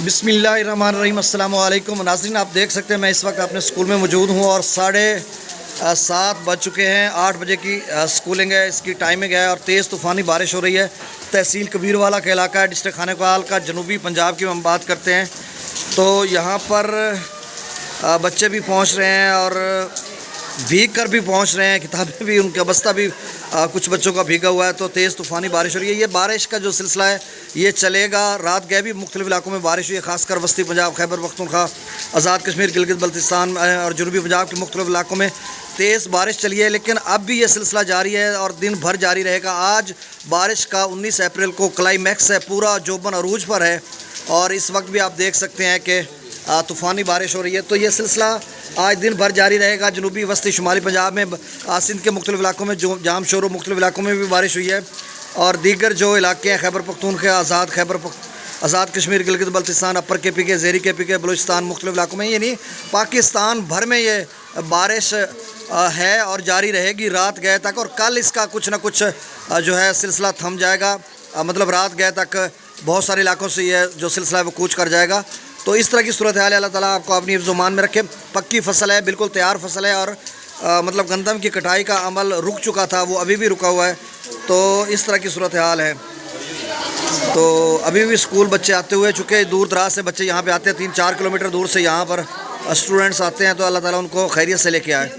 بسم اللہ الرحمن الرحیم۔ السلام علیکم ناظرین، آپ دیکھ سکتے ہیں میں اس وقت اپنے اسکول میں موجود ہوں اور 7:30 بج چکے ہیں۔ 8 بجے کی اسکولنگ ہے، اس کی ٹائمنگ ہے اور تیز طوفانی بارش ہو رہی ہے۔ تحصیل کبیروالا کا علاقہ ہے، ڈسٹرکٹ خانہ کال کا، جنوبی پنجاب کی ہم بات کرتے ہیں تو یہاں پر بچے بھی پہنچ رہے ہیں اور بھیگ کر بھی پہنچ رہے ہیں، کتابیں بھی، ان کا بستہ بھی کچھ بچوں کا بھیگا ہوا ہے۔ تو تیز طوفانی بارش ہو رہی ہے۔ یہ بارش کا جو سلسلہ ہے یہ چلے گا، رات گئے بھی مختلف علاقوں میں بارش ہوئی ہے، خاص کر وسطی پنجاب، خیبر پختونخوا، آزاد کشمیر، گلگت بلتستان اور جنوبی پنجاب کے مختلف علاقوں میں تیز بارش چلی ہے، لیکن اب بھی یہ سلسلہ جاری ہے اور دن بھر جاری رہے گا۔ آج بارش کا 19 اپریل کو کلائمیکس ہے، پورا جوبن عروج پر ہے اور اس وقت بھی آپ دیکھ سکتے ہیں کہ طوفانی بارش ہو رہی ہے۔ تو یہ سلسلہ آج دن بھر جاری رہے گا۔ جنوبی وسطی شمالی پنجاب میں، سندھ کے مختلف علاقوں میں، جام شور مختلف علاقوں میں بھی بارش ہوئی ہے اور دیگر جو علاقے ہیں خیبر پختونخوا، آزاد کشمیر، گلگت بلتستان، اپر کے پی کے، زیری کے پی کے، بلوچستان، مختلف علاقوں میں، یعنی پاکستان بھر میں یہ بارش ہے اور جاری رہے گی رات گئے تک، اور کل اس کا کچھ نہ کچھ جو ہے سلسلہ تھم جائے گا، مطلب رات گئے تک بہت سارے علاقوں سے یہ جو سلسلہ ہے وہ کوچ کر جائے گا۔ تو اس طرح کی صورتحال ہے۔ اللہ تعالیٰ آپ کو اپنی حفظ و امان میں رکھے۔ پکی فصل ہے، بالکل تیار فصل ہے اور مطلب گندم کی کٹائی کا عمل رک چکا تھا، وہ ابھی بھی رکا ہوا ہے۔ تو اس طرح کی صورتحال ہے۔ تو ابھی بھی اسکول بچے آتے ہوئے، چونکہ دور دراز سے بچے یہاں پہ آتے ہیں، 3-4 کلومیٹر دور سے یہاں پر اسٹوڈنٹس آتے ہیں، تو اللہ تعالیٰ ان کو خیریت سے لے کے آئے۔